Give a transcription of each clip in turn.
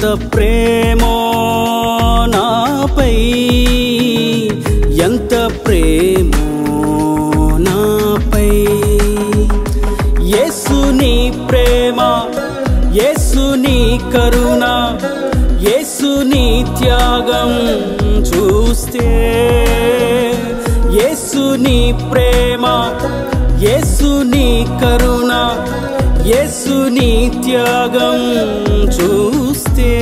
ఎంత ప్రేమో నాపై, ఎంత ప్రేమో నాపై. యేసుని ప్రేమ, యేసుని కరుణ, యేసుని త్యాగం చూస్తే, యేసుని ప్రేమ, యేసుని కరుణ, యేసుని త్యాగం చూస్తే,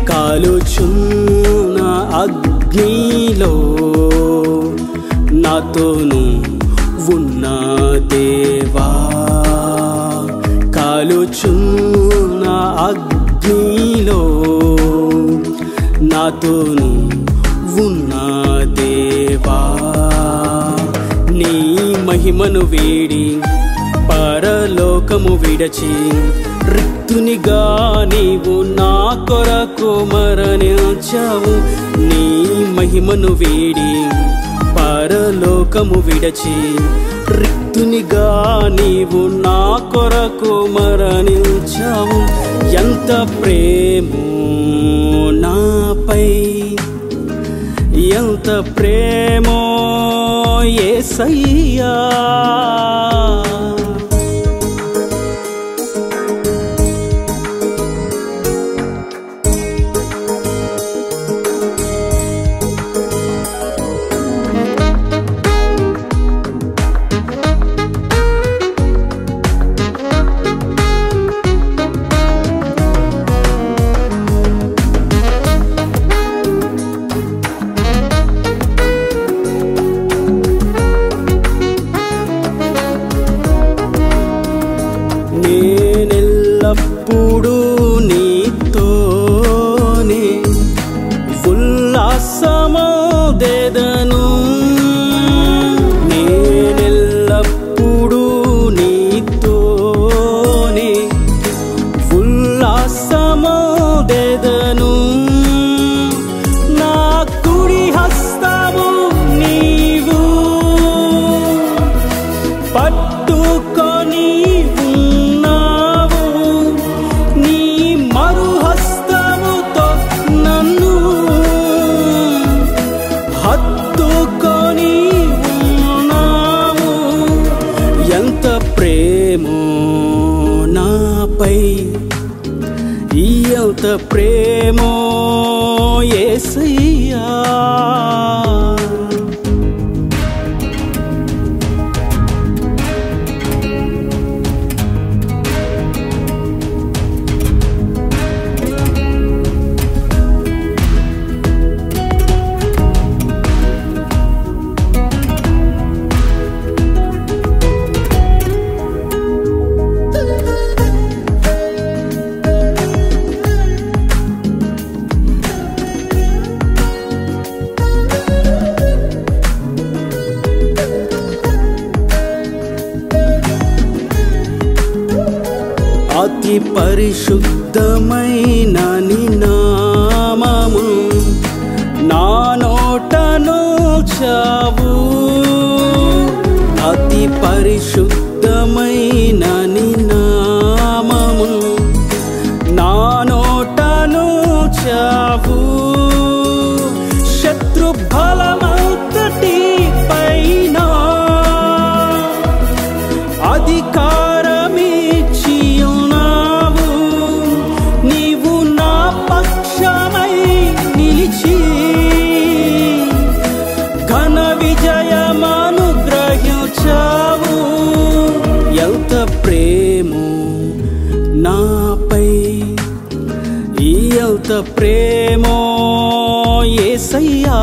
కాలుచున్న అగ్నిలో నాతోను ఉన్న దేవా, కాలుచున్న అగ్నిలో నాతోను ఉన్న దేవా. నీ మహిమను వేడి పరలోకము విడచి, రిక్తునిగా నీవు నా కొరకు మరణించావు. నీ మహిమను వేడి పరలోకము విడచి, రిక్తునిగా నీవు నా కొరకు మరణించావు. ఎంత ప్రేమో నాపై, ఎంత ప్రేమో యేసయ్యా. నేనెల్లప్పుడూ నీతోనే ఉల్లాసమోదెదను, నేనెల్లప్పుడూ నీతోనే ఉల్లాసమోదెదను. నా కుడి హస్తము నీవు పట్టుకొని హత్తుకొని ఉన్నావు. ఎంత ప్రేమో నాపై, ఎంత ప్రేమో యేసయ్యా. అతి పరిశుద్ధమైన నీ నామము నా నోటను చావు, అతి పరిశుద్ధమైన నీ నామము నా నోటను చావు. శత్రు బలమంతటి పైన అధికారమిచ్చి ఉన్నావు. నీవు నా పక్షమై నిలిచి ఘన విజయమనుగ్రహించావు. ఎంత ప్రేమో నాపై, ఎంత ప్రేమో యేసయ్యా.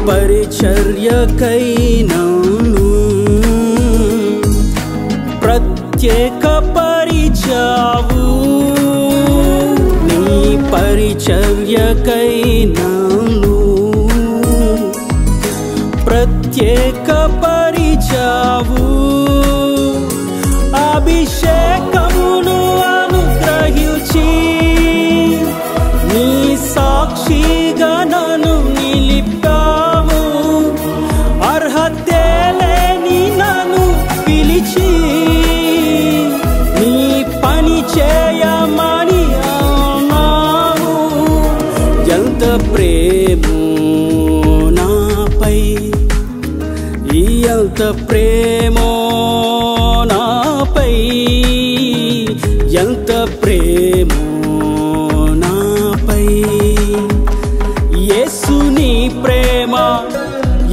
పరిచర్యకై నన్ను ప్రత్యేకపరిచావు నీ పరిచర్యకై నన్ను ప్రత్యేకపరిచావు అభిషేకమును అనుగ్రహించి నీ సాక్షిగా నన్ను నిలిపావు అర్హతే లేని నన్ను పిలిచి నీ పని చేయమని అన్నావు ఎంత ప్రేమో నాపై ఎంత ప్రేమో నాపై ఎంత ప్రేమో నాపై యేసుని ప్రేమ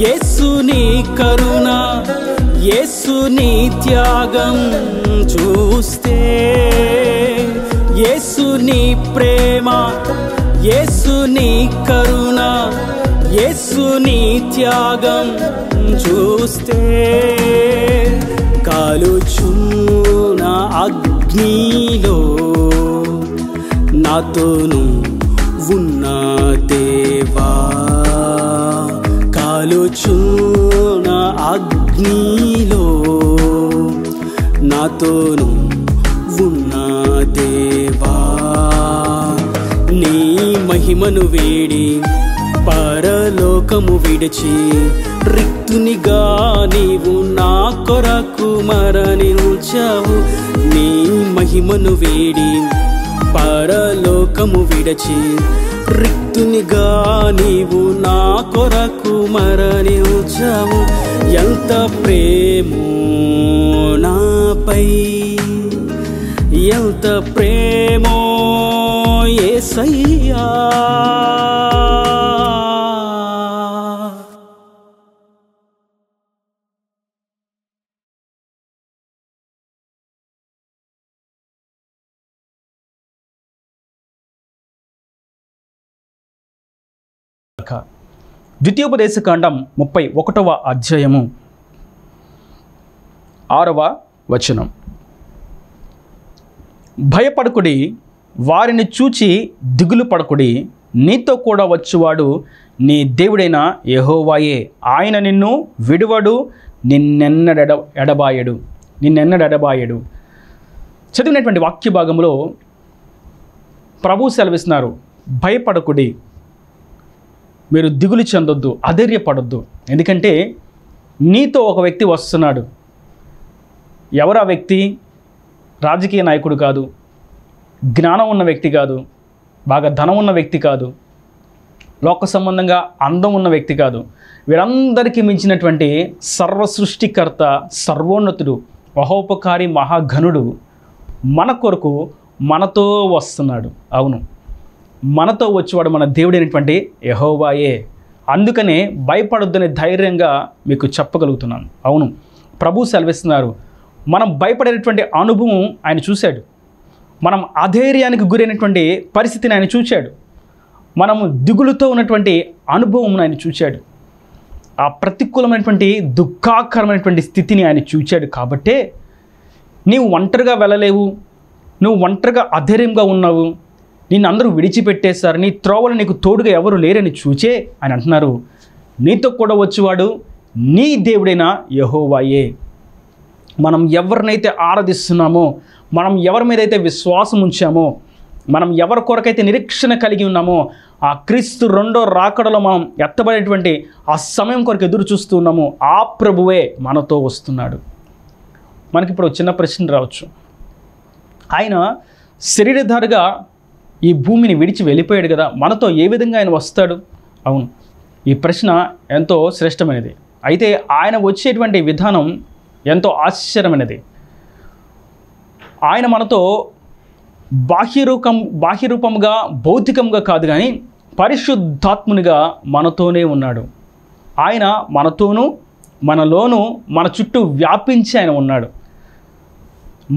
యేసుని కరుణ యేసుని త్యాగం చూస్తే యేసుని ప్రేమ యేసుని కరుణ యేసుని త్యాగం చూస్తే కాలుచున్న అగ్నిలో నాతోను ఉన్న దేవా కాలుచున్న అగ్నిలో నాతోను ఉన్న దేవా నీ మహిమను వేడి పరలోకము విడిచి రిక్తునిగా నీవు నా కొరకు మరణించావు నీ మహిమను వేడి పరలోకము విడిచి రిక్తునిగా నీవు నా కొరకు మరణించావు ఎంత ప్రేమో నాపై ఎంత ప్రేమో యేసయ్యా ద్వితీయోపదేశకాండం 31వ అధ్యాయము 6వ వచనం. భయపడకుడి, వారిని చూచి దిగులు పడకుడి, నీతో కూడా వచ్చువాడు నీ దేవుడైన యెహోవాయే, ఆయన నిన్ను విడువడు, నిన్నెన్నడెడబాయడు. చదివినటువంటి వాక్య భాగంలో ప్రభు సెలవిస్తున్నారు, భయపడకుడి, మీరు దిగులు చెందొద్దు, అధైర్యపడొద్దు. ఎందుకంటే నీతో ఒక వ్యక్తి వస్తున్నాడు. ఎవరు ఆ వ్యక్తి? రాజకీయ నాయకుడు కాదు, జ్ఞానం ఉన్న వ్యక్తి కాదు, బాగా ధనం ఉన్న వ్యక్తి కాదు, లోక సంబంధంగా అందం ఉన్న వ్యక్తి కాదు. వీరందరికీ మించినటువంటి సర్వసృష్టికర్త, సర్వోన్నతుడు, మహోపకారి, మహాఘనుడు మన కొరకు మనతో వస్తున్నాడు. అవును, మనతో వచ్చేవాడు మన దేవుడైనటువంటి యెహోవాయే. అందుకనే భయపడొద్దనే ధైర్యంగా మీకు చెప్పగలుగుతున్నాను. అవును, ప్రభు సెలవిస్తున్నారు, మనం భయపడేటువంటి అనుభవం ఆయన చూశాడు. మనం అధైర్యానికి గురైనటువంటి పరిస్థితిని ఆయన చూశాడు. మనము దిగులుతో ఉన్నటువంటి అనుభవం ఆయన చూశాడు. ఆ ప్రతికూలమైనటువంటి దుఃఖాకరమైనటువంటి స్థితిని ఆయన చూశాడు. కాబట్టే నీవు ఒంటరిగా వెళ్ళలేవు, నువ్వు ఒంటరిగా అధైర్యంగా ఉన్నావు, నిన్ను అందరూ విడిచిపెట్టేశారు, నీ త్రోవలు నీకు తోడుగా ఎవరు లేరని చూచే ఆయన అంటున్నారు, నీతో కూడా వచ్చేవాడు నీ దేవుడైన యెహోవాయే. మనం ఎవరినైతే ఆరాధిస్తున్నామో, మనం ఎవరి మీద అయితే విశ్వాసం ఉంచామో, మనం ఎవరి కొరకైతే నిరీక్షణ కలిగి ఉన్నామో, ఆ క్రీస్తు రెండో రాకడలో మనం ఎత్తబడేటువంటి ఆ సమయం కొరకు ఎదురు చూస్తూ ఉన్నామో, ఆ ప్రభువే మనతో వస్తున్నాడు. మనకిప్పుడు చిన్న ప్రశ్న రావచ్చు, ఆయన శరీరధారిగా ఈ భూమిని విడిచి వెళ్ళిపోయాడు కదా, మనతో ఏ విధంగా ఆయన వస్తాడు? అవును, ఈ ప్రశ్న ఎంతో శ్రేష్టమైనది. అయితే ఆయన వచ్చేటువంటి విధానం ఎంతో ఆశ్చర్యమైనది. ఆయన మనతో బాహ్యరూపంగా భౌతికంగా కాదు కానీ పరిశుద్ధాత్మునిగా మనతోనే ఉన్నాడు. ఆయన మనతోనూ మనలోనూ మన చుట్టూ వ్యాపించి ఆయన ఉన్నాడు.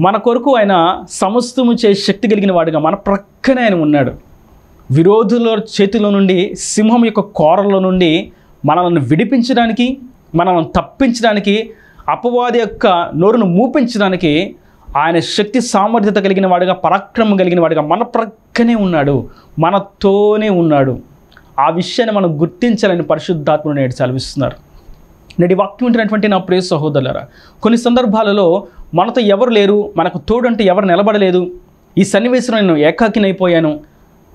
మన కొరకు ఆయన సమస్తము చేసే శక్తి కలిగిన వాడుగా మన ప్రక్కనే ఆయన ఉన్నాడు. విరోధుల చేతిలో నుండి, సింహం యొక్క కోరలో నుండి మనల్ని విడిపించడానికి, మనల్ని తప్పించడానికి, అపవాది యొక్క నోరును మూపించడానికి ఆయన శక్తి సామర్థ్యత కలిగిన వాడుగా, పరాక్రమం కలిగిన వాడుగా మన ప్రక్కనే ఉన్నాడు, మనతోనే ఉన్నాడు. ఆ విషయాన్ని మనం గుర్తించాలని పరిశుద్ధాత్ముడు నేడు సెలవిస్తున్నారు. నేటి వాక్యం ఉంటున్నటువంటి నా ప్రియ సహోదరులారా, కొన్ని సందర్భాలలో మనతో ఎవరు లేరు, మనకు తోడంటే ఎవరు నిలబడలేదు, ఈ సన్నివేశంలో నేను ఏకాకినైపోయాను,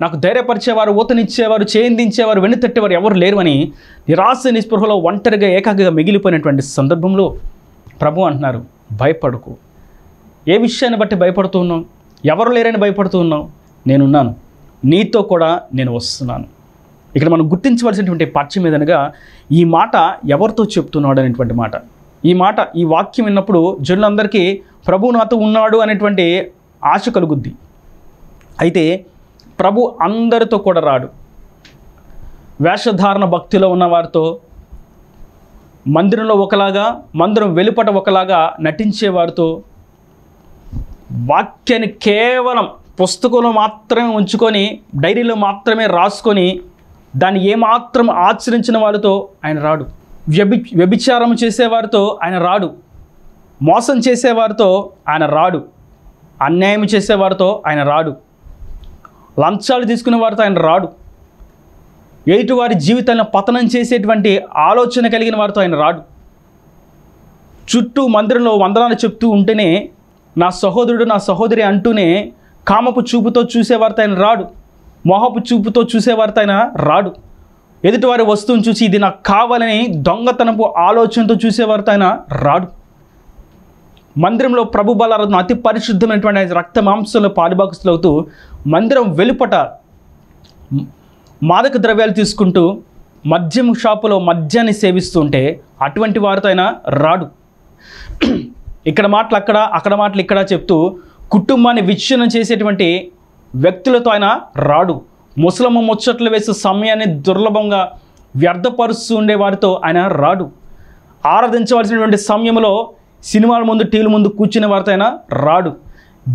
నాకు ధైర్యపరిచేవారు, ఊతనిచ్చేవారు, చేయిందించేవారు, వెన్నుతట్టేవారు ఎవరు లేరు అని నిరాశ నిస్పృహలో ఒంటరిగా ఏకాకిగా మిగిలిపోయినటువంటి సందర్భంలో ప్రభు అంటున్నారు, భయపడకు. ఏ విషయాన్ని బట్టి భయపడుతూ ఉన్నావు? ఎవరు లేరని భయపడుతూ ఉన్నావు? నేనున్నాను, నీతో కూడా నేను వస్తున్నాను. ఇక్కడ మనం గుర్తించవలసినటువంటి పాఠ్యం ఏదనగా, ఈ మాట ఎవరితో చెప్తున్నాడు అనేటువంటి మాట. ఈ వాక్యం విన్నప్పుడు జనులందరికీ ప్రభు నాతో ఉన్నాడు అనేటువంటి ఆశ కలుగుద్ది. అయితే ప్రభు అందరితో కూడా రాడు. వేషధారణ భక్తిలో ఉన్నవారితో, మందిరంలో ఒకలాగా, మందిరం వెలుపట ఒకలాగా నటించేవారితో, వాక్యాన్ని కేవలం పుస్తకంలో మాత్రమే ఉంచుకొని, డైరీలో మాత్రమే రాసుకొని దాన్ని ఏమాత్రం ఆచరించిన వారితో ఆయన రాడు. వ్యభిచారం చేసేవారితో ఆయన రాడు. మోసం చేసేవారితో ఆయన రాడు. అన్యాయం చేసేవారితో ఆయన రాడు. లంచాలు తీసుకునే వారితో ఆయన రాడు. ఎదుటి వారి జీవితాలను పతనం చేసేటువంటి ఆలోచన కలిగిన వారితో ఆయన రాడు. చుట్టూ మందిరంలో వందనాలు చెప్తూ ఉంటేనే నా సహోదరుడు, నా సహోదరి అంటూనే కామపు చూపుతో చూసేవారితో ఆయన రాడు. మోహపు చూపుతో చూసేవారితో ఆయన రాడు. ఎదుటివారి వస్తువును చూసి ఇది నాకు కావాలని దొంగతనపు ఆలోచనతో చూసేవారితో ఆయన రాడు. మందిరంలో ప్రభు బలారాధన అతి పరిశుద్ధమైనటువంటి ఆయన రక్త మాంసంలో పాలుభాగస్తులు అవుతూ మందిరం వెలుపట మాదక ద్రవ్యాలు తీసుకుంటూ మద్యం షాపులో మద్యాన్ని సేవిస్తూ ఉంటే అటువంటి వారితో ఆయన రాడు. ఇక్కడ మాటలు అక్కడ, అక్కడ మాటలు ఇక్కడ చెప్తూ కుటుంబాన్ని విచ్ఛిన్నం చేసేటువంటి వ్యక్తులతో ఆయన రాడు. ముసలమ్మ ముచ్చట్లు వేసే సమయాన్ని దుర్లభంగా వ్యర్థపరుస్తూ ఉండే వారితో ఆయన రాడు. ఆరాధించవలసినటువంటి సమయంలో సినిమాల ముందు, టీవీల ముందు కూర్చునే వారితో ఆయన రాడు.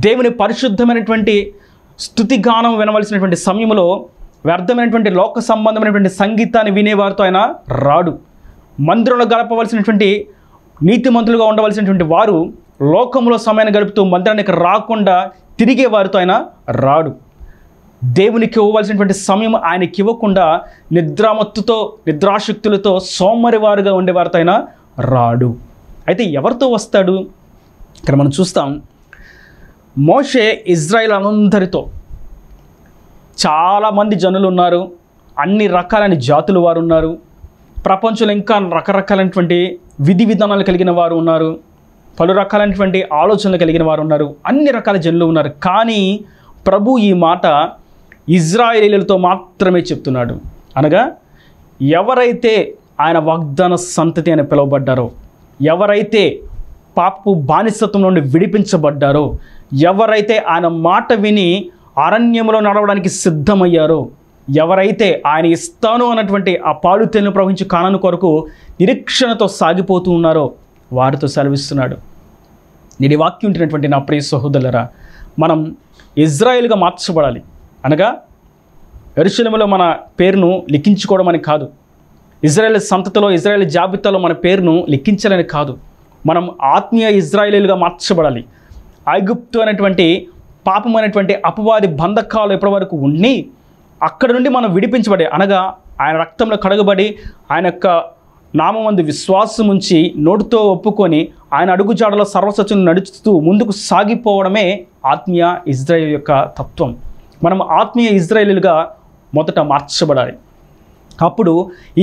దేవుని పరిశుద్ధమైనటువంటి స్తుతిగానం వినవలసినటువంటి సమయంలో వ్యర్థమైనటువంటి లోక సంబంధమైనటువంటి సంగీతాన్ని వినేవారితో ఆయన రాడు. మందిరంలో గడపవలసినటువంటి నీతిమంతులుగా ఉండవలసినటువంటి వారు లోకంలో సమయాన్ని గడుపుతూ మందిరానికి రాకుండా తిరిగే వారితో ఆయన రాడు. దేవునికి ఇవ్వవలసినటువంటి సమయం ఆయనకి ఇవ్వకుండా నిద్రామత్తుతో, నిద్రాశక్తులతో సోమరివారుగా ఉండేవారితో ఆయన రాడు. అయితే ఎవరితో వస్తాడు? ఇక్కడ మనం చూస్తాం, మోషే ఇజ్రాయిల్ అందరితో, చాలామంది జనులు ఉన్నారు, అన్ని రకాలైన జాతుల వారు ఉన్నారు, ప్రపంచంలో ఇంకా రకరకాలైనటువంటి విధి విధానాలు కలిగిన వారు ఉన్నారు, పలు రకాలైనటువంటి ఆలోచనలు కలిగిన వారు ఉన్నారు, అన్ని రకాల జనులు ఉన్నారు. కానీ ప్రభు ఈ మాట ఇజ్రాయేలీలతో మాత్రమే చెప్తున్నాడు. అనగా ఎవరైతే ఆయన వాగ్దాన సంతతి అని పిలువబడ్డారో, ఎవరైతే పాపపు బానిసత్వం నుండి విడిపించబడ్డారో, ఎవరైతే ఆయన మాట విని అరణ్యంలో నడవడానికి సిద్ధమయ్యారో, ఎవరైతే ఆయన ఇస్తాను అన్నటువంటి ఆ పాలు తేనెలు ప్రవహించి కానాను కొరకు నిరీక్షణతో సాగిపోతూ ఉన్నారో వారితో సెలవిస్తున్నాడు. నేటి వాక్యం ఉంటున్నటువంటి నా ప్రియ సహోదరులారా, మనం ఇజ్రాయేలుగా మార్చబడాలి. అనగా యెరూషలేములో మన పేరును లిఖించుకోవడం అని కాదు, ఇజ్రాయేల్ సంతతిలో, ఇజ్రాయేల్ జాబితాలో మన పేరును లిఖించాలని కాదు, మనం ఆత్మీయ ఇజ్రాయేలీలుగా మార్చబడాలి. ఐగుప్తు అనేటువంటి పాపమైనటువంటి అపవాది బంధకాలు ఇప్పటి వరకు ఉండి అక్కడ నుండి మనం విడిపించబడి, అనగా ఆయన రక్తంలో కడగబడి ఆయన యొక్క నామమందు విశ్వాసం ఉంచి నోటితో ఒప్పుకొని ఆయన అడుగుజాడలో సర్వసత్యం నడుస్తూ ముందుకు సాగిపోవడమే ఆత్మీయ ఇజ్రాయేల్ యొక్క తత్వం. మనం ఆత్మీయ ఇజ్రాయేలుగా మొదట మార్చబడాలి. అప్పుడు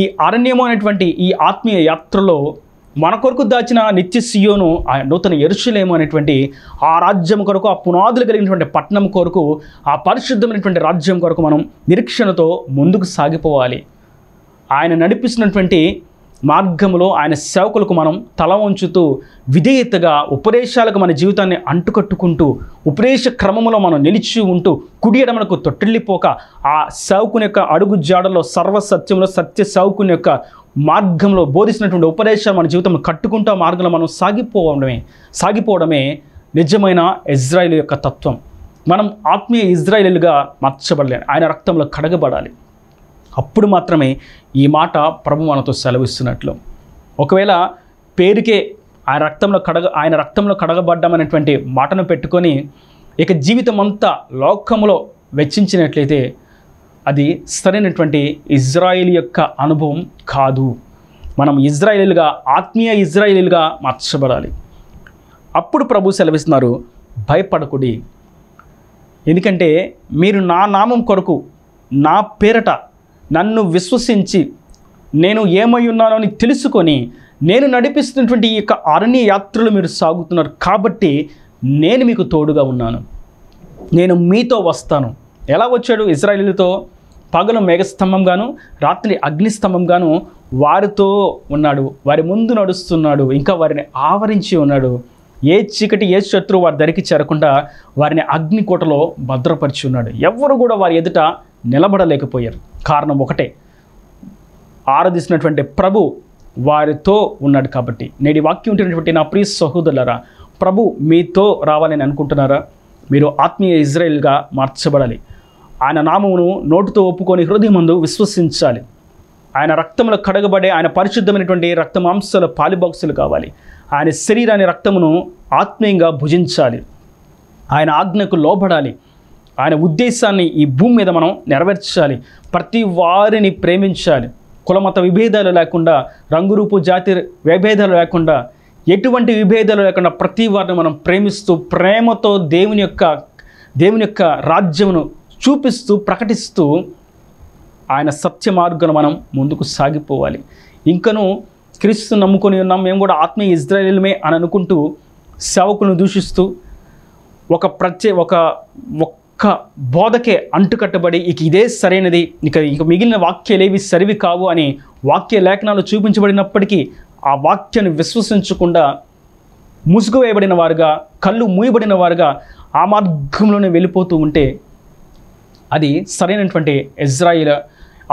ఈ అరణ్యము అనేటువంటి ఈ ఆత్మీయ యాత్రలో మన కొరకు దాచిన నిత్య సియోను, ఆ నూతన యెరూషలేము అనేటువంటి ఆ రాజ్యం కొరకు, ఆ పునాదులు కలిగినటువంటి పట్టణం కొరకు, ఆ పరిశుద్ధమైనటువంటి రాజ్యం కొరకు మనం నిరీక్షణతో ముందుకు సాగిపోవాలి. ఆయన నడిపిస్తున్నటువంటి మార్గంలో ఆయన సేవకులకు మనం తల వంచుతూ విధేయతగా ఉపదేశాలకు మన జీవితాన్ని అంటుకట్టుకుంటూ ఉపదేశ క్రమంలో మనం నిలిచి ఉంటూ కుడి ఎడమలకు తొట్టిల్లిపోక ఆ సేవకుని యొక్క అడుగు జాడలో సర్వసత్యంలో సత్య సేవకుని యొక్క మార్గంలో బోధిస్తున్నటువంటి ఉపదేశాలు మన జీవితంలో కట్టుకుంటూ ఆ మార్గంలో మనం సాగిపోవడమే నిజమైన ఇజ్రాయేల్ యొక్క తత్వం. మనం ఆత్మీయ ఇజ్రాయేలుగా మార్చబడలేదు, ఆయన రక్తంలో కడగబడాలి. అప్పుడు మాత్రమే ఈ మాట ప్రభు మనతో సెలవిస్తున్నట్లు. ఒకవేళ పేరుకే ఆయన రక్తంలో కడగబడ్డామనేటువంటి మాటను పెట్టుకొని ఇక జీవితం అంతా లోకములో వెచ్చించినట్లయితే అది సరైనటువంటి ఇజ్రాయేల్ యొక్క అనుభవం కాదు. మనం ఇజ్రాయేలీలుగా, ఆత్మీయ ఇజ్రాయేలీలుగా మార్చబడాలి. అప్పుడు ప్రభు సెలవిస్తున్నారు, భయపడకుడి. ఎందుకంటే మీరు నా నామం కొరకు, నా పేరట నన్ను విశ్వసించి నేను ఏమై ఉన్నానో అని తెలుసుకొని నేను నడిపిస్తున్నటువంటి ఈ యొక్క అరణ్య యాత్రలు మీరు సాగుతున్నారు కాబట్టి నేను మీకు తోడుగా ఉన్నాను, నేను మీతో వస్తాను. ఎలా వచ్చాడు? ఇజ్రాయేలీలతో పగలు మేఘస్తంభంగాను రాత్రి అగ్నిస్తంభంగాను వారితో ఉన్నాడు, వారి ముందు నడుస్తున్నాడు, ఇంకా వారిని ఆవరించి ఉన్నాడు. ఏ చీకటి, ఏ శత్రువు వారి దరికి చేరకుండా వారిని అగ్నికోటలో భద్రపరిచి ఉన్నాడు. ఎవరు కూడా వారి ఎదుట నిలబడలేకపోయారు. కారణం ఒకటే, ఆరాధిస్తున్నటువంటి ప్రభు వారితో ఉన్నాడు కాబట్టి. నేటి వాక్యం ఉంటున్నటువంటి నా ప్రియ సహోదరులారా, ప్రభు మీతో రావాలని అనుకుంటున్నారా? మీరు ఆత్మీయ ఇజ్రాయేల్గా మార్చబడాలి. ఆయన నామమును నోటితో ఒప్పుకొని హృదయమందు విశ్వసించాలి. ఆయన రక్తంలో కడగబడే ఆయన పరిశుద్ధమైనటువంటి రక్త మాంసాల పాలిబాక్సులు కావాలి. ఆయన శరీరాన్ని, రక్తమును ఆత్మీయంగా భుజించాలి. ఆయన ఆజ్ఞకు లోబడాలి. ఆయన ఉద్దేశాన్ని ఈ భూమి మీద మనం నెరవేర్చాలి. ప్రతి వారిని ప్రేమించాలి. కులమత విభేదాలు లేకుండా, రంగురూపు జాతి విభేదాలు లేకుండా, ఎటువంటి విభేదాలు లేకుండా ప్రతి వారిని మనం ప్రేమిస్తూ, ప్రేమతో దేవుని యొక్క రాజ్యమును చూపిస్తూ, ప్రకటిస్తూ ఆయన సత్య మార్గం మనం ముందుకు సాగిపోవాలి. ఇంకను క్రీస్తు నమ్ముకొని ఉన్నాం, మేము కూడా ఆత్మీయ ఇజ్రాయేలుమే అని అనుకుంటూ సేవకులను దూషిస్తూ ఒక్క బోధకే అంటుకట్టబడి ఇక ఇదే సరైనది, ఇక మిగిలిన వాక్యాలేవి సరివి కావు అని వాక్య లేఖనాలు చూపించబడినప్పటికీ ఆ వాక్యాన్ని విశ్వసించకుండా ముసుగు వేయబడిన వారుగా, కళ్ళు మూయబడిన వారుగా ఆ మార్గంలోనే వెళ్ళిపోతూ ఉంటే అది సరైనటువంటి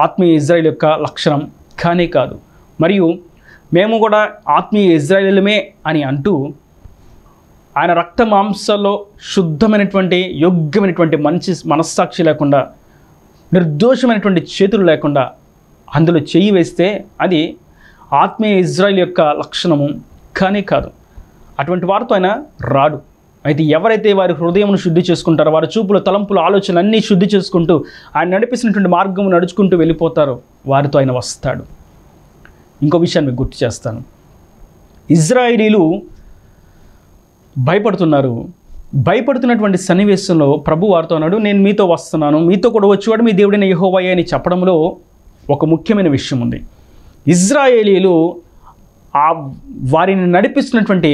ఆత్మీయ ఇజ్రాయేల్ యొక్క లక్షణం కానే కాదు. మరియు మేము కూడా ఆత్మీయ ఇజ్రాయేలుమే అని అంటూ ఆయన రక్త మాంసాల్లో శుద్ధమైనటువంటి, యోగ్యమైనటువంటి మంచి మనస్సాక్షి లేకుండా, నిర్దోషమైనటువంటి చేతులు లేకుండా అందులో చెయ్యి వేస్తే అది ఆత్మీయ ఇజ్రాయేల్ యొక్క లక్షణము కానే కాదు. అటువంటి వారితో ఆయన రాడు. అయితే ఎవరైతే వారి హృదయమును శుద్ధి చేసుకుంటారో, వారి చూపుల, తలంపుల, ఆలోచనలు అన్నీ శుద్ధి చేసుకుంటూ ఆయన నడిపిస్తున్నటువంటి మార్గము నడుచుకుంటూ వెళ్ళిపోతారో వారితో ఆయన వస్తాడు. ఇంకో విషయాన్ని మీకు గుర్తు చేస్తాను. ఇజ్రాయేలీలు భయపడుతున్నటువంటి సన్నివేశంలో ప్రభు వారితో అన్నాడు, నేను మీతో వస్తున్నాను, మీతో కూడా వచ్చేవాడు మీ దేవుడైన యెహోవాయే అని చెప్పడంలో ఒక ముఖ్యమైన విషయం ఉంది. ఇజ్రాయేలీలు వారిని నడిపిస్తున్నటువంటి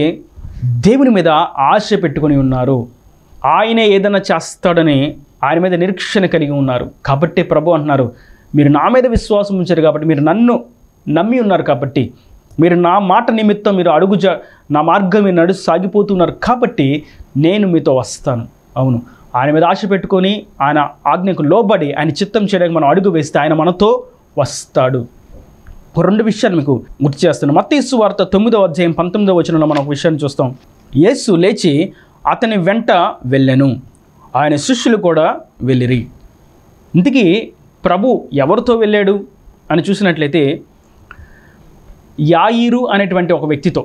దేవుని మీద ఆశ పెట్టుకొని ఉన్నారు. ఆయనే ఏదైనా చేస్తాడని ఆయన మీద నిరీక్షణ కలిగి ఉన్నారు. కాబట్టి ప్రభు అంటున్నారు, మీరు నా మీద విశ్వాసం ఉంచారు కాబట్టి, మీరు నన్ను నమ్మి ఉన్నారు కాబట్టి, మీరు నా మాట నిమిత్తం మీరు నా మార్గం మీరు సాగిపోతున్నారు కాబట్టి నేను మీతో వస్తాను. అవును, ఆయన మీద ఆశ పెట్టుకొని ఆయన ఆజ్ఞకు లోబడి ఆయన చిత్తం చేయడానికి మనం అడుగు వేస్తే ఆయన మనతో వస్తాడు. రెండు విషయాలు మీకు గుర్తు చేస్తున్నాను. మత్తయి సువార్త 9వ అధ్యాయం 19వ వచనంలో మనం ఒక విషయాన్ని చూస్తాం. యేసు లేచి అతని వెంట వెళ్ళెను, ఆయన శిష్యులు కూడా వెళ్ళిరి. ఇంతకీ ప్రభు ఎవరితో వెళ్ళాడు అని చూసినట్లయితే యాయిరు అనేటువంటి ఒక వ్యక్తితో.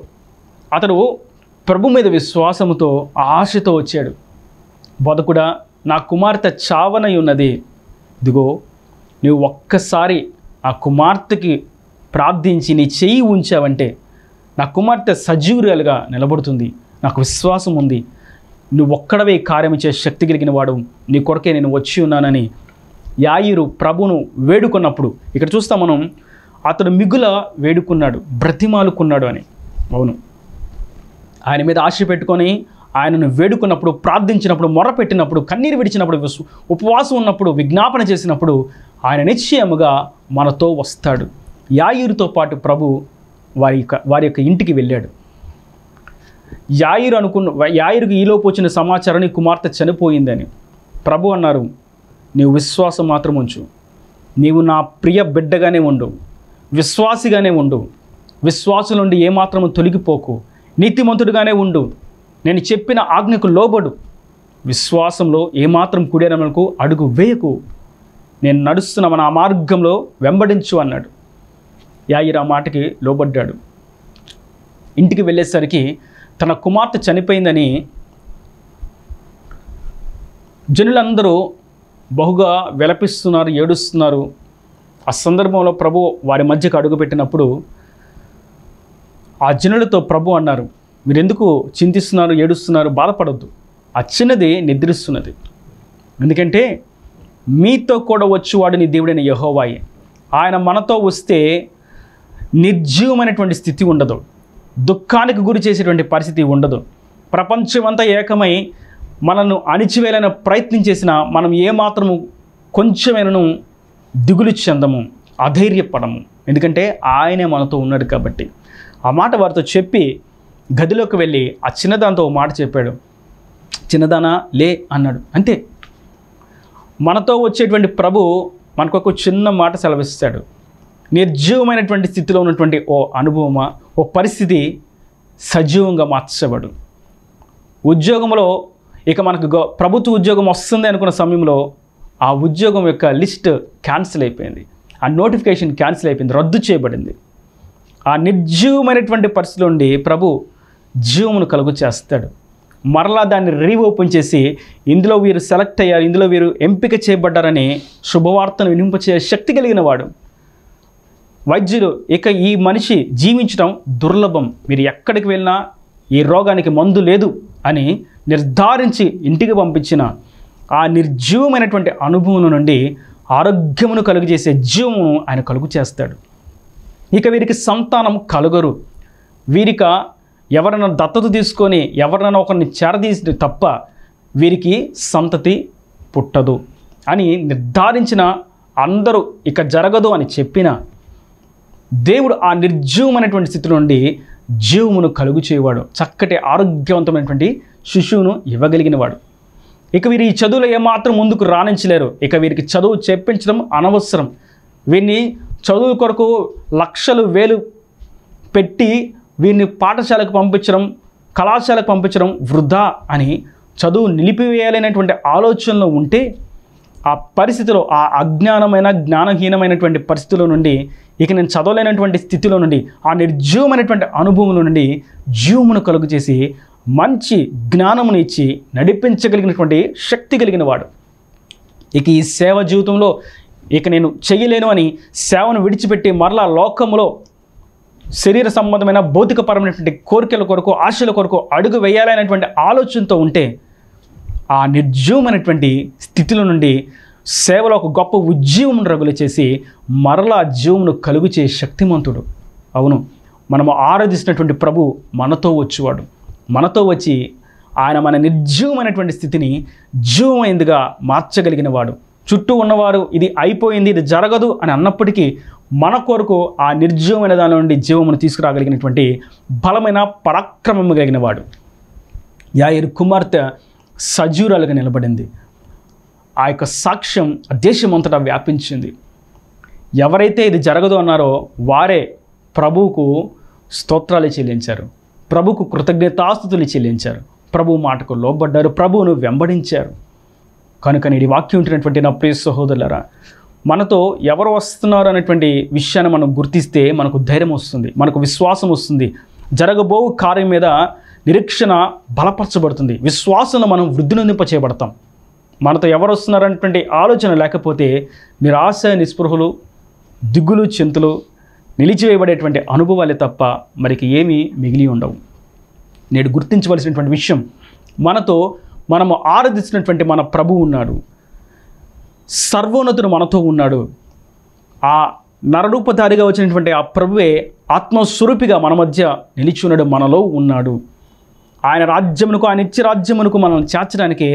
అతడు ప్రభు మీద విశ్వాసముతో, ఆశతో వచ్చాడు. బోధకుడా, నా కుమార్తె చావనై ఉన్నది, ఇదిగో నువ్వు ఒక్కసారి ఆ కుమార్తెకి ప్రార్థించి నీ చెయ్యి ఉంచావంటే నా కుమార్తె సజీవురాలుగా నిలబడుతుంది, నాకు విశ్వాసం ఉంది, నువ్వు ఒక్కడవే కార్యం చేసే శక్తి కలిగిన వాడు, నీ కొరకే నేను వచ్చి ఉన్నానని యాయిరు ప్రభును వేడుకున్నప్పుడు ఇక్కడ చూస్తాం మనం, అతడు మిగుల వేడుకున్నాడు, బ్రతిమాలుకున్నాడు అని. అవును, ఆయన మీద ఆశ పెట్టుకొని ఆయనను వేడుకున్నప్పుడు, ప్రార్థించినప్పుడు, మొరపెట్టినప్పుడు, కన్నీరు విడిచినప్పుడు, ఉపవాసం ఉన్నప్పుడు, విజ్ఞాపన చేసినప్పుడు ఆయన నిశ్చయముగా మనతో వస్తాడు. యాయిరుతో పాటు ప్రభు వారి యొక్క ఇంటికి వెళ్ళాడు. యాయిరుకు ఈలోపు వచ్చిన సమాచారం, నీ కుమార్తె చనిపోయిందని. ప్రభు అన్నారు, నీవు విశ్వాసం మాత్రం ఉంచు, నీవు నా ప్రియ బిడ్డగానే ఉండు, విశ్వాసిగానే ఉండు, విశ్వాసం నుండి ఏమాత్రము తొలగిపోకు, నీతిమంతుడిగానే ఉండు, నేను చెప్పిన ఆజ్ఞకు లోబడు, విశ్వాసంలో ఏమాత్రం కుడేనమలకు అడుగు వేయకు, నేను నడుస్తున్న మన ఆ మార్గంలో వెంబడించు అన్నాడు. యాయిరు ఆ మాటకి లోబడ్డాడు. ఇంటికి వెళ్ళేసరికి తన కుమార్తె చనిపోయిందని జనులందరూ బహుగా విలపిస్తున్నారు, ఏడుస్తున్నారు. ఆ సందర్భంలో ప్రభు వారి మధ్యకు అడుగుపెట్టినప్పుడు ఆ జనులతో ప్రభు అన్నారు, మీరెందుకు చింతిస్తున్నారు, ఏడుస్తున్నారు, బాధపడొద్దు. ఆ చిన్నది నిద్రిస్తున్నది. ఎందుకంటే మీతో కూడా వచ్చేవాడు నీ దేవుడైన యెహోవాయే. ఆయన మనతో వస్తే నిర్జీవమైనటువంటి స్థితి ఉండదు, దుఃఖానికి గురి చేసేటువంటి పరిస్థితి ఉండదు. ప్రపంచమంతా ఏకమై మనల్ని అణిచివేయాలని ప్రయత్నం చేసినా మనం ఏమాత్రము కొంచెమైనను దిగులు చెందము, అధైర్యపడము. ఎందుకంటే ఆయనే మనతో ఉన్నాడు కాబట్టి. ఆ మాట వారితో చెప్పి గదిలోకి వెళ్ళి ఆ చిన్నదాంతో ఓ మాట చెప్పాడు. చిన్నదానా లే అన్నాడు. అంతే. మనతో వచ్చేటువంటి ప్రభు మనకు ఒక చిన్న మాట సెలవిస్తాడు. నిర్జీవమైనటువంటి స్థితిలో ఉన్నటువంటి ఓ అనుభవమా, ఓ పరిస్థితి సజీవంగా మార్చబడు. ఉద్యోగంలో ఇక మనకు ప్రభుత్వ ఉద్యోగం వస్తుంది అనుకున్న సమయంలో ఆ ఉద్యోగం యొక్క లిస్ట్ క్యాన్సిల్ అయిపోయింది, ఆ నోటిఫికేషన్ క్యాన్సిల్ అయిపోయింది, రద్దు చేయబడింది. ఆ నిర్జీవమైనటువంటి పరిస్థితి నుండి ప్రభు జీవమును కలుగు చేస్తాడు. మరలా దాన్ని రీఓపెన్ చేసి ఇందులో వీరు సెలెక్ట్ అయ్యారు, ఇందులో వీరు ఎంపిక చేయబడ్డారని శుభవార్తను వినింపచే శక్తి కలిగిన వాడు. వైద్యులు ఇక ఈ మనిషి జీవించడం దుర్లభం, మీరు ఎక్కడికి వెళ్ళినా ఈ రోగానికి మందు లేదు అని నిర్ధారించి ఇంటికి పంపించిన ఆ నిర్జీవమైనటువంటి అనుభవం నుండి ఆరోగ్యమును కలుగు చేసే జీవమును ఆయన కలుగు చేస్తాడు. ఇక వీరికి సంతానం కలుగరు, వీరిక ఎవరైనా దత్తత తీసుకొని ఎవరినైనా ఒకరిని చేరదీసి తప్ప వీరికి సంతతి పుట్టదు అని నిర్ధారించిన అందరూ ఇక జరగదు అని చెప్పిన దేవుడు ఆ నిర్జీవమైనటువంటి స్థితి నుండి జీవమును కలుగు చేయవాడు, చక్కటి ఆరోగ్యవంతమైనటువంటి శిశువును ఇవ్వగలిగిన వాడు. ఇక వీరు ఈ చదువులో ఏమాత్రం ముందుకు రాణించలేరు. ఇక వీరికి చదువు చెప్పించడం అనవసరం. వీరిని చదువు కొరకు లక్షలు వేలు పెట్టి వీరిని పాఠశాలకు పంపించడం, కళాశాలకు పంపించడం వృధా అని చదువు నిలిపివేయాలనేటువంటి ఆలోచనలో ఉంటే ఆ పరిస్థితిలో, ఆ అజ్ఞానమైన జ్ఞానహీనమైనటువంటి పరిస్థితిలో నుండి ఇక నేను చదవలేనటువంటి స్థితిలో నుండి ఆ నిర్జీవమైనటువంటి అనుభవం నుండి జీవమును కలుగు చేసి మంచి జ్ఞానమును ఇచ్చి నడిపించగలిగినటువంటి శక్తి కలిగిన వాడు. ఇక ఈ సేవ జీవితంలో ఇక నేను చెయ్యలేను అని సేవను విడిచిపెట్టి మరలా లోకంలో శరీర సంబంధమైన భౌతికపరమైనటువంటి కోరికల కొరకు, ఆశల కొరకు అడుగు వేయాలనేటువంటి ఆలోచనతో ఉంటే ఆ నిర్జీవమైనటువంటి స్థితిలో నుండి సేవలో ఒక గొప్ప ఉజ్జీవం రగులు చేసి మరలా జీవమును కలుగు చే శక్తిమంతుడు. అవును, మనము ఆరాధిస్తున్నటువంటి ప్రభు మనతో వచ్చేవాడు. మనతో వచ్చి ఆయన మన నిర్జీవమైనటువంటి స్థితిని జీవమైందిగా మార్చగలిగిన వాడు. చుట్టూ ఉన్నవారు ఇది అయిపోయింది, ఇది జరగదు అని అన్నప్పటికీ మన కొరకు ఆ నిర్జీవమైన దాని నుండి జీవమును తీసుకురాగలిగినటువంటి బలమైన పరాక్రమము కలిగిన వాడు. యాయిరు కుమార్తె సజీవురాలుగా నిలబడింది. ఆ యొక్క సాక్ష్యం దేశమంతటా వ్యాపించింది. ఎవరైతే ఇది జరగదు అన్నారో వారే ప్రభువుకు స్తోత్రాలు చెల్లించారు, ప్రభువుకు కృతజ్ఞతాస్తుతులు చెల్లించారు, ప్రభు మాటకు లోబడ్డారు, ప్రభువును వెంబడించారు. కనుక నేటి వాక్యం ఉంటున్నటువంటి నా ప్రియ సహోదరులారా, మనతో ఎవరు వస్తున్నారు అనేటువంటి విషయాన్ని మనం గుర్తిస్తే మనకు ధైర్యం వస్తుంది, మనకు విశ్వాసం వస్తుంది, జరగబో కార్యం మీద నిరీక్షణ బలపరచబడుతుంది, విశ్వాసంలో మనం వృద్ధి నొందింప చేయబడతాం. మనతో ఎవరు వస్తున్నారనేటువంటి ఆలోచన లేకపోతే నిరాశ, నిస్పృహలు, దిగులు, చింతలు, నిలిచివేయబడేటువంటి అనుభవాలే తప్ప మరికి ఏమీ మిగిలి ఉండవు. నేడు గుర్తించవలసినటువంటి విషయం, మనతో మనము ఆరాధించినటువంటి మన ప్రభువు ఉన్నాడు, సర్వోన్నతుడు మనతో ఉన్నాడు. ఆ నరరూపధారిగా వచ్చినటువంటి ఆ ప్రభువే ఆత్మస్వరూపిగా మన మధ్య నిలిచి ఉన్నాడు, మనలో ఉన్నాడు. ఆయన రాజ్యమునకు, ఆయన ఇచ్చే రాజ్యమునకు మనం చేర్చడానికి,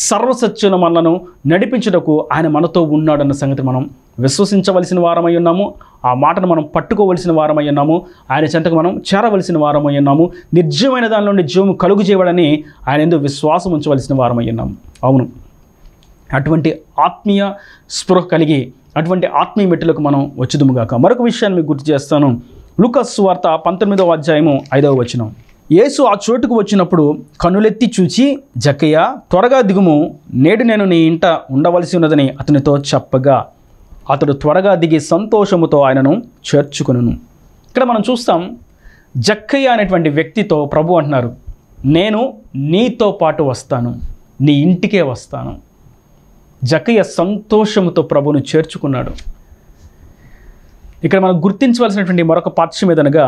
సర్వసత్యను మనను నడిపించుటకు ఆయన మనతో ఉన్నాడన్న సంగతి మనం విశ్వసించవలసిన వారమై ఉన్నాము. ఆ మాటను మనం పట్టుకోవలసిన వారమై ఉన్నాము. ఆయన చెంతకు మనం చేరవలసిన వారమై ఉన్నాము. నిర్జీవమైన దాని నుండి జీవము కలుగు చేయబడని ఆయన ఎందుకు విశ్వాసం ఉంచవలసిన వారమై ఉన్నాము. అవును, అటువంటి ఆత్మీయ స్పృహ కలిగి అటువంటి ఆత్మీయ మెట్టులకు మనం వచ్చుదుముగాక. మరొక విషయాన్ని మీకు గుర్తు చేస్తాను. లూకాసు సువార్త 19వ అధ్యాయము 5వ వచనం. యేసు ఆ చోటుకు వచ్చినప్పుడు కన్నులెత్తి చూచి, జక్కయ్య త్వరగా దిగుము, నేడు నేను నీ ఇంట ఉండవలసి ఉన్నదని అతనితో చెప్పగా అతడు త్వరగా దిగి సంతోషముతో ఆయనను చేర్చుకొనును. ఇక్కడ మనం చూస్తాం, జక్కయ్య అనేటువంటి వ్యక్తితో ప్రభు అంటున్నారు, నేను నీతో పాటు వస్తాను, నీ ఇంటికే వస్తాను. జక్కయ్య సంతోషంతో ప్రభువును చేర్చుకున్నాడు. ఇక్కడ మనం గుర్తించవలసినటువంటి మరొక పాఠ్యం ఏదనగా,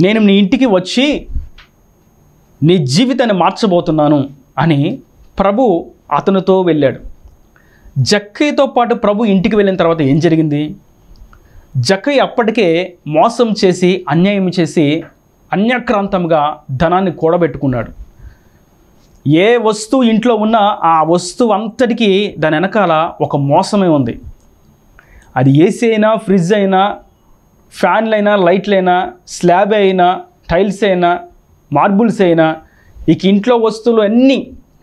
నేను నీ ఇంటికి వచ్చి నీ జీవితాన్ని మార్చబోతున్నాను అని ప్రభు అతనితో వెళ్ళాడు. జక్కయ్యతో పాటు ప్రభు ఇంటికి వెళ్ళిన తర్వాత ఏం జరిగింది? జక్కయ్య అప్పటికే మోసం చేసి, అన్యాయం చేసి, అన్యాక్రాంతంగా ధనాన్ని కూడబెట్టుకున్నాడు. ఏ వస్తువు ఇంట్లో ఉన్నా ఆ వస్తువు అంతటికీ దాని వెనకాల ఒక మోసమే ఉంది. అది ఏసీ అయినా, ఫ్రిడ్జ్ అయినా, ఫ్యాన్లైనా, లైట్లైనా, స్లాబ్ అయినా, టైల్స్ అయినా, మార్బుల్స్ అయినా, ఇక ఇంట్లో వస్తువులు అన్నీ,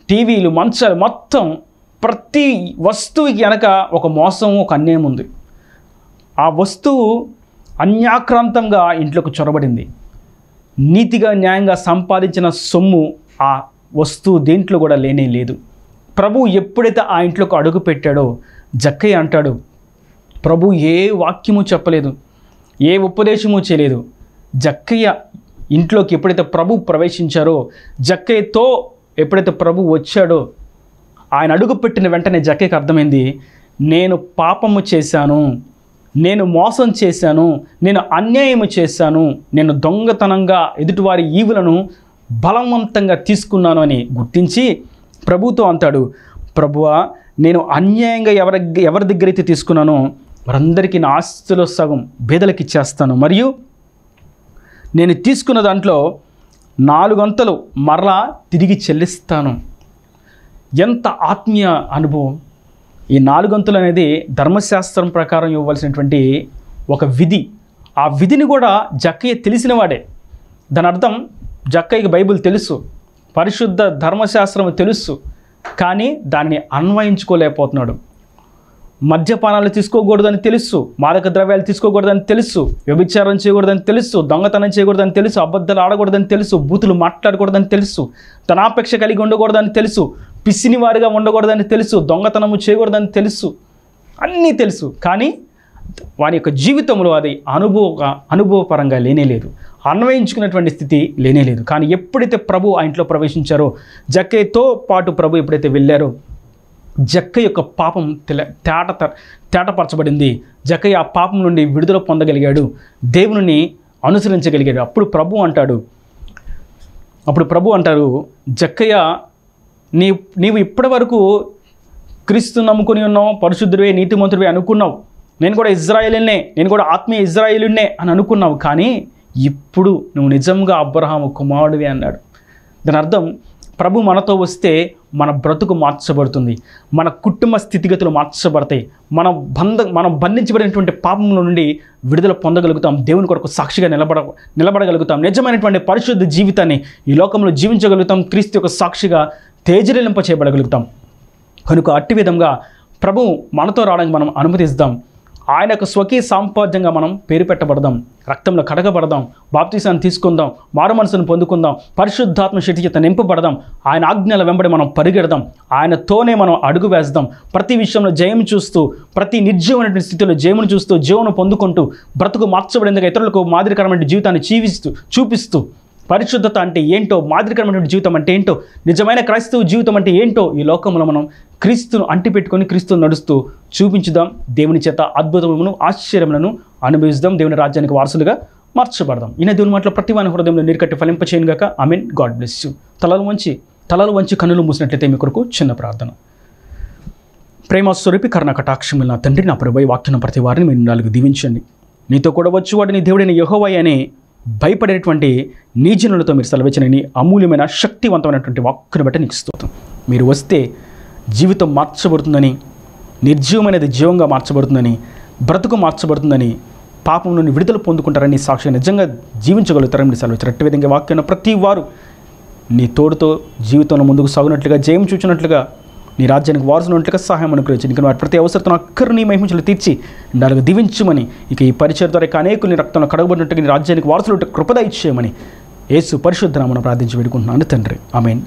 టీవీలు, మంచాలు, మొత్తం ప్రతి వస్తువుకి వెనక ఒక మోసం, ఒక అన్యాయం ఉంది. ఆ వస్తువు అన్యాక్రాంతంగా ఇంట్లోకి చొరబడింది. నీతిగా, న్యాయంగా సంపాదించిన సొమ్ము ఆ వస్తువు దేంట్లో కూడా లేనే లేదు. ప్రభు ఎప్పుడైతే ఆ ఇంట్లోకి అడుగు పెట్టాడో జక్కయ్య అంటాడు, ప్రభు ఏ వాక్యము చెప్పలేదు, ఏ ఉపదేశము చేయలేదు. జక్కయ్య ఇంట్లోకి ఎప్పుడైతే ప్రభు ప్రవేశించారో, జక్కయ్యతో ఎప్పుడైతే ప్రభు వచ్చాడో, ఆయన అడుగు పెట్టిన వెంటనే జక్కయ్యకి అర్థమైంది, నేను పాపము చేశాను, నేను మోసం చేశాను, నేను అన్యాయము చేశాను, నేను దొంగతనంగా ఎదుటివారి ఈవులను బలవంతంగా తీసుకున్నాను అని గుర్తించి ప్రభుతో అంటాడు, ప్రభువా, నేను అన్యాయంగా ఎవరి దగ్గర అయితే తీసుకున్నానో వారందరికీ నా ఆస్తిలో సగం బేదలకు ఇచ్చేస్తాను, మరియు నేను తీసుకున్న దాంట్లో 4 వంతులు మరలా తిరిగి చెల్లిస్తాను. ఎంత ఆత్మీయ అనుభవం! ఈ 4 వంతులు అనేది ధర్మశాస్త్రం ప్రకారం ఇవ్వవలసినటువంటి ఒక విధి. ఆ విధిని కూడా జక్కయ్య తెలిసినవాడే. దాని అర్థం జక్కయ్యకి బైబిల్ తెలుసు, పరిశుద్ధ ధర్మశాస్త్రం తెలుసు, కానీ దాన్ని అన్వయించుకోలేకపోతున్నాడు. మద్యపానాలు తీసుకోకూడదని తెలుసు, మాదక ద్రవ్యాలు తీసుకోకూడదని తెలుసు, వ్యభిచారం చేయకూడదని తెలుసు, దొంగతనం చేయకూడదని తెలుసు, అబద్ధాలు ఆడకూడదని తెలుసు, బూతులు మాట్లాడకూడదని తెలుసు, ధనాపేక్ష కలిగి ఉండకూడదని తెలుసు, పిసిని వారిగా ఉండకూడదని తెలుసు, దొంగతనము చేయకూడదని తెలుసు, అన్నీ తెలుసు. కానీ వారి యొక్క జీవితంలో అది అనుభవపరంగా లేనేలేదు, అన్వయించుకున్నటువంటి స్థితి లేనేలేదు. కానీ ఎప్పుడైతే ప్రభు ఆ ఇంట్లో ప్రవేశించారో, జక్కయ్యతో పాటు ప్రభు ఎప్పుడైతే వెళ్ళారో, జక్కయ్య యొక్క పాపం తేటపరచబడింది. జక్కయ్య ఆ పాపం నుండి విడుదల పొందగలిగాడు, దేవుని అనుసరించగలిగాడు. అప్పుడు ప్రభు అంటారు, జక్కయ్య, నీవు ఇప్పటి వరకు క్రీస్తు నమ్ముకుని ఉన్నావు, పరిశుద్ధుడివే, నీతిమంతుడివే అనుకున్నావు, నేను కూడా ఇజ్రాయేలునే, నేను కూడా ఆత్మీయ ఇజ్రాయేలునే అని అనుకున్నావు, కానీ ఇప్పుడు నువ్వు నిజంగా అబ్రహాము కుమారుడివే అన్నాడు. దాని అర్థం, ప్రభు మనతో వస్తే మన బ్రతుకు మార్చబడుతుంది, మన కుటుంబ స్థితిగతులు మార్చబడతాయి, మనం బంధించబడినటువంటి పాపంలో నుండి విడుదల పొందగలుగుతాం, దేవుని కొరకు సాక్షిగా నిలబడగలుగుతాం, నిజమైనటువంటి పరిశుద్ధ జీవితాన్ని ఈ లోకంలో జీవించగలుగుతాం, క్రీస్తు యొక్క సాక్షిగా తేజరిలింప చేయబడగలుగుతాం. కనుక అట్టి విధంగా ప్రభు మనతో రావడానికి మనం అనుమతిస్తాం. ఆయన యొక్క స్వకీయ సాంపాద్యంగా మనం పేరు పెట్టబడదాం, రక్తంలో కడగబడదాం, బాప్తీసాన్ని తీసుకుందాం, మారు మనసును పొందుకుందాం, పరిశుద్ధాత్మ శక్తి చేత నింపబడదాం, ఆయన ఆజ్ఞల వెంబడి మనం పరిగెడదాం, ఆయనతోనే మనం అడుగు వేస్తాం. ప్రతి విషయంలో జయం చూస్తూ, ప్రతి నిర్జీవమైనటువంటి స్థితిలో జయమును చూస్తూ, జీవనం పొందుకుంటూ, బ్రతుకు మార్చబడేందుకు ఇతరులకు మాదిరికరమైన జీవితాన్ని చూపిస్తూ, పరిశుద్ధత అంటే ఏంటో, మాదిరికరమైనటువంటి జీవితం అంటే ఏంటో, నిజమైన క్రైస్తవ జీవితం అంటే ఏంటో ఈ లోకంలో మనం క్రీస్తును అంటిపెట్టుకొని క్రీస్తును నడుస్తూ చూపించుదాం. దేవుని చేత అద్భుతములను, ఆశ్చర్యములను అనుభవిస్తాం. దేవుని రాజ్యానికి వారసులుగా మార్చబడదాం. ఈయన దేవుని మాటలో ప్రతి వాని హృదయంలో నీరుకట్టి ఫలింపచేయను గాక. ఆమేన్. God bless you. తలలు వంచి కన్నులు మూసినట్లయితే మీ కొరకు చిన్న ప్రార్థన. ప్రేమ స్వరూపి కరుణ కటాక్షములు నా తండ్రి, నా ప్రభువై వాక్యం ప్రతి వారిని మీరు 4 దీవించండి. నీతో కూడా వచ్చి వాడిని దేవుడైన యెహోవా అనే భయపడేటువంటి నీ జనులతో మీరు సెలవించిన అమూల్యమైన శక్తివంతమైనటువంటి వాక్కును బట్టి నీకు స్తోత్రం. మీరు వస్తే జీవితం మార్చబడుతుందని, నిర్జీవమైనది జీవంగా మార్చబడుతుందని, బ్రతుకు మార్చబడుతుందని, పాపం నుండి విడుదల పొందుకుంటారని సాక్షిగా నిజంగా జీవించగలుగుతారని మీరు సెలవించారు. అట్టి విధంగా వాక్యం ప్రతి వారు నీ తోడుతో జీవితంలో ముందుకు సాగునట్లుగా, జయం చూచినట్లుగా, నీ రాజ్యానికి వారసునట్లుగా సహాయం అనుగ్రహించండి. ఇంకా వారి ప్రతి అవసరతను అక్కరు నీ మహిమలు తీర్చి 4 దీవించమని, ఇక ఈ పరిచయం ద్వారా అనేకుల్ని రక్తంలో కడగబడినట్టుగా నీ రాజ్యానికి వారసులు కృపద ఇచ్చేయమని యేసు పరిశుద్ధ నామమున ప్రార్థించి వేడుకుంటున్నాను తండ్రి. ఆమేన్.